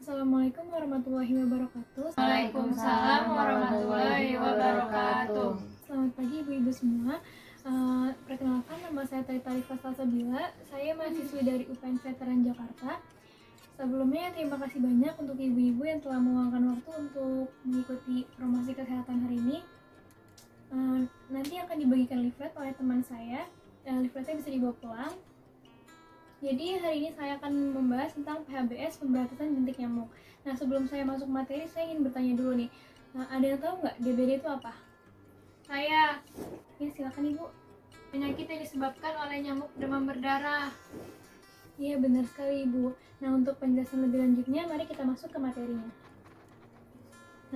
Assalamualaikum warahmatullahi wabarakatuh. Waalaikumsalam warahmatullahi wabarakatuh. Selamat pagi ibu-ibu semua. Perkenalkan, nama saya Tarifah Salsabila. Saya mahasiswi dari UPN Veteran Jakarta. Sebelumnya terima kasih banyak untuk ibu-ibu yang telah meluangkan waktu untuk mengikuti promosi kesehatan hari ini. Nanti akan dibagikan leaflet oleh teman saya. Leafletnya bisa dibawa pulang. Jadi hari ini saya akan membahas tentang PHBS, pemberantasan jentik nyamuk. Nah, sebelum saya masuk materi, saya ingin bertanya dulu nih. Ada yang tahu nggak DBD itu apa? Saya, Ya, silakan Ibu. penyakit yang disebabkan oleh nyamuk demam berdarah. Iya, benar sekali Ibu. Nah, untuk penjelasan lebih lanjutnya, mari kita masuk ke materinya.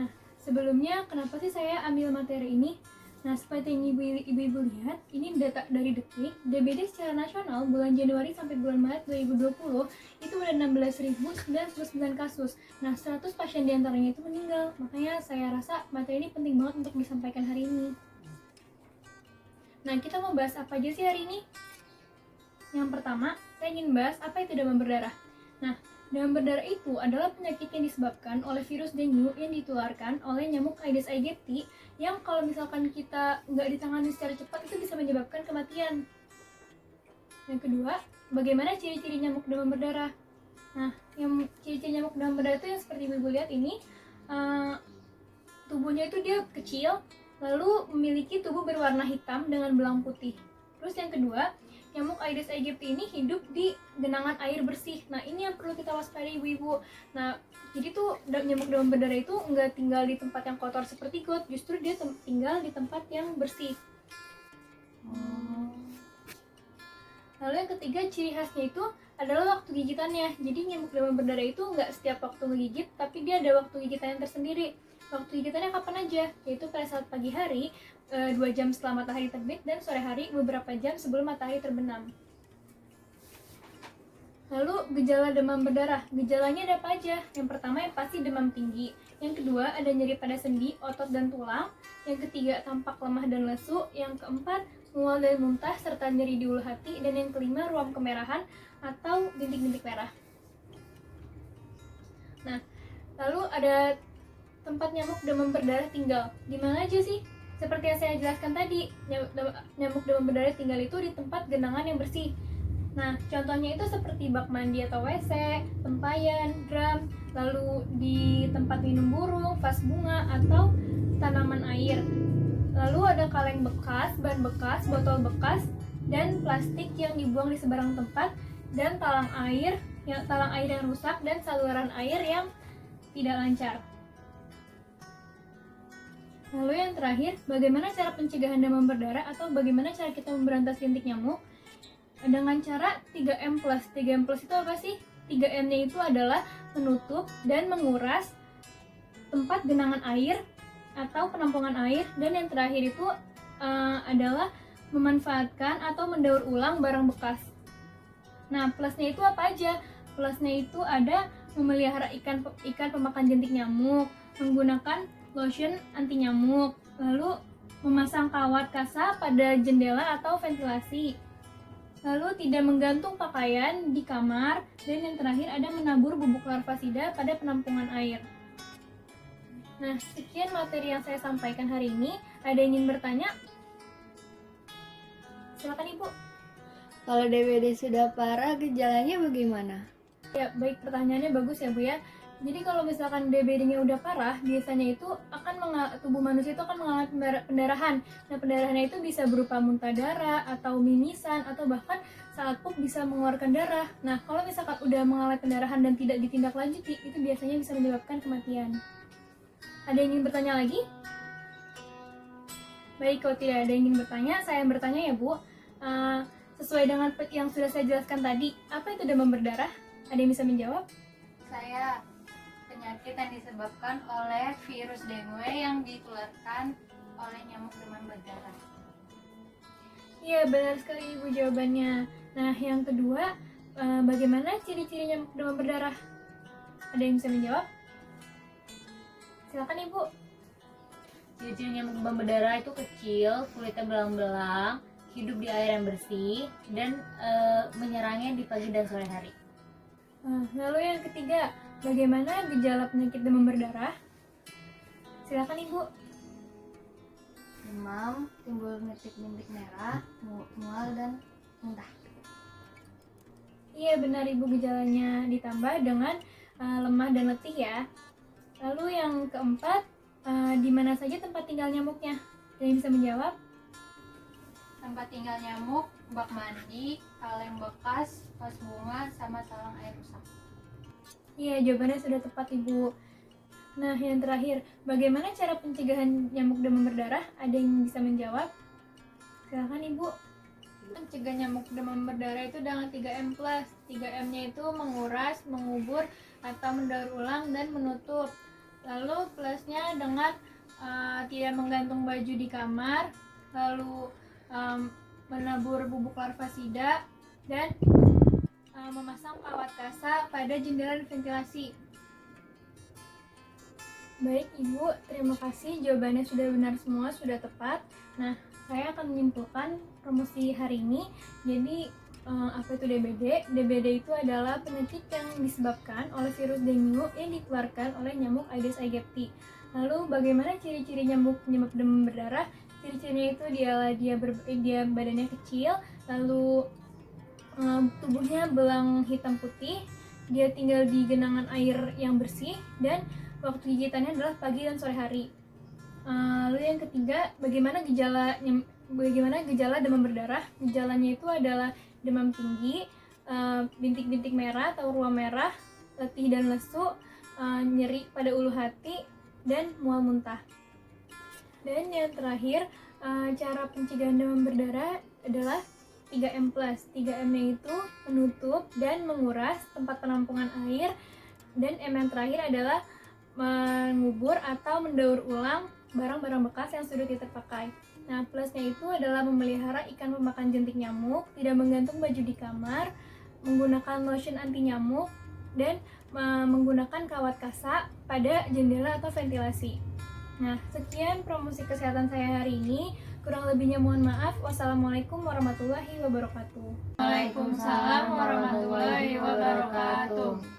Nah, sebelumnya kenapa sih saya ambil materi ini? Nah, seperti yang ibu-ibu lihat, ini data dari Detik. DBD secara nasional bulan Januari sampai bulan Maret 2020 itu ada 16.099 kasus. Nah, 100 pasien diantaranya itu meninggal. Makanya saya rasa materi ini penting banget untuk disampaikan hari ini. Nah, kita mau bahas apa aja sih hari ini? Yang pertama, saya ingin bahas apa itu demam berdarah. Nah, demam berdarah itu adalah penyakit yang disebabkan oleh virus dengue yang ditularkan oleh nyamuk Aedes aegypti yang kalau misalkan kita nggak ditangani secara cepat itu bisa menyebabkan kematian. Yang kedua, bagaimana ciri-ciri nyamuk demam berdarah? Nah, yang ciri-ciri nyamuk demam berdarah itu yang seperti ibu lihat ini, tubuhnya itu dia kecil, lalu memiliki tubuh berwarna hitam dengan belang putih. Terus yang kedua, nyamuk Aedes aegypti ini hidup di genangan air bersih. Nah, ini yang perlu kita waspadai ibu-ibu. Nah, jadi tuh nyamuk demam berdarah itu nggak tinggal di tempat yang kotor seperti got, justru dia tinggal di tempat yang bersih. Lalu yang ketiga, ciri khasnya itu adalah waktu gigitannya. Jadi nyamuk demam berdarah itu nggak setiap waktu ngegigit, tapi dia ada waktu gigitan yang tersendiri. Waktu gigitannya kapan aja? Yaitu pada saat pagi hari, 2 jam setelah matahari terbit, dan sore hari beberapa jam sebelum matahari terbenam. Lalu gejala demam berdarah, gejalanya ada apa aja? Yang pertama yang pasti demam tinggi. Yang kedua ada nyeri pada sendi, otot, dan tulang. Yang ketiga tampak lemah dan lesu. Yang keempat mual dan muntah serta nyeri di ulu hati. Dan yang kelima ruam kemerahan atau bintik-bintik merah. Nah, lalu ada tempat nyamuk demam berdarah tinggal. Di mana aja sih? Seperti yang saya jelaskan tadi, nyamuk demam berdarah tinggal itu di tempat genangan yang bersih. Nah, contohnya itu seperti bak mandi atau WC, tempayan, drum, lalu di tempat minum burung, vas bunga, atau tanaman air. Lalu ada kaleng bekas, ban bekas, botol bekas, dan plastik yang dibuang di sebarang tempat, dan talang air yang rusak, dan saluran air yang tidak lancar. Lalu yang terakhir, bagaimana cara pencegahan demam berdarah atau bagaimana cara kita memberantas jentik nyamuk? Dengan cara 3M+. 3M+ itu apa sih? 3M-nya itu adalah menutup dan menguras tempat genangan air atau penampungan air, dan yang terakhir itu adalah memanfaatkan atau mendaur ulang barang bekas. Nah, plusnya itu apa aja? Plusnya itu ada memelihara ikan pemakan jentik nyamuk, menggunakan lotion anti nyamuk, lalu memasang kawat kasa pada jendela atau ventilasi, lalu tidak menggantung pakaian di kamar, dan yang terakhir ada menabur bubuk larvasida pada penampungan air. Nah, sekian materi yang saya sampaikan hari ini. Ada yang ingin bertanya? Silakan Ibu. Kalau DBD sudah parah, gejalanya bagaimana? Ya, baik, pertanyaannya bagus ya Bu ya. Jadi kalau misalkan DBD-nya udah parah, biasanya itu tubuh manusia itu akan mengalami pendarahan. Nah, pendarahannya itu bisa berupa muntah darah atau mimisan atau bahkan saat pup bisa mengeluarkan darah. Nah, kalau misalkan udah mengalami pendarahan dan tidak ditindaklanjuti, itu biasanya bisa menyebabkan kematian. Ada yang ingin bertanya lagi? Baik, kalau tidak ada yang ingin bertanya, saya yang bertanya ya Bu. Sesuai dengan yang sudah saya jelaskan tadi, apa itu demam berdarah? Ada yang bisa menjawab? Saya, penyakit yang disebabkan oleh virus dengue yang ditularkan oleh nyamuk demam berdarah. Iya, benar sekali Ibu jawabannya. Nah, yang kedua, bagaimana ciri-ciri nyamuk demam berdarah? Ada yang bisa menjawab? Silakan Ibu. Ciri-ciri nyamuk demam berdarah itu kecil, kulitnya belang-belang, hidup di air yang bersih, dan menyerangnya di pagi dan sore hari. Lalu yang ketiga, bagaimana gejala penyakit demam berdarah? Silakan Ibu. Demam, timbul bintik-bintik merah, mual dan muntah. Iya benar Ibu, gejalanya ditambah dengan lemah dan letih ya. Lalu yang keempat, di mana saja tempat tinggal nyamuknya? Ada yang bisa menjawab? Tempat tinggal nyamuk, bak mandi, kaleng bekas, vas bunga, sama talang air rusak. Iya, jawabannya sudah tepat Ibu. Nah, yang terakhir, bagaimana cara pencegahan nyamuk demam berdarah? Ada yang bisa menjawab? Silakan Ibu. Mencegah nyamuk demam berdarah itu dengan 3M+. 3M-nya itu menguras, mengubur, atau mendaur ulang, dan menutup. Lalu plusnya dengan tidak menggantung baju di kamar, lalu menabur bubuk larvasida, dan memasang kawat kasa pada jendela dan ventilasi. Baik Ibu, terima kasih, jawabannya sudah benar semua, sudah tepat. Nah, saya akan menyimpulkan promosi hari ini. Jadi apa itu DBD? DBD itu adalah penyakit yang disebabkan oleh virus dengue yang dikeluarkan oleh nyamuk Aedes aegypti. Lalu bagaimana ciri-ciri nyamuk demam berdarah? Ciri-cirinya itu dia badannya kecil, lalu tubuhnya belang hitam putih, dia tinggal di genangan air yang bersih, dan waktu gigitannya adalah pagi dan sore hari. Lalu yang ketiga, bagaimana gejala demam berdarah? Gejalanya itu adalah demam tinggi, bintik-bintik merah atau ruam merah, letih dan lesu, nyeri pada ulu hati, dan mual muntah. Dan yang terakhir, cara pencegahan demam berdarah adalah 3M+. 3M-nya itu menutup dan menguras tempat penampungan air, dan M yang terakhir adalah mengubur atau mendaur ulang barang-barang bekas yang sudah tidak terpakai. Nah, plusnya itu adalah memelihara ikan pemakan jentik nyamuk, tidak menggantung baju di kamar, menggunakan lotion anti nyamuk, dan menggunakan kawat kasa pada jendela atau ventilasi. Nah, sekian promosi kesehatan saya hari ini. Kurang lebihnya mohon maaf. Wassalamualaikum warahmatullahi wabarakatuh. Waalaikumsalam warahmatullahi wabarakatuh.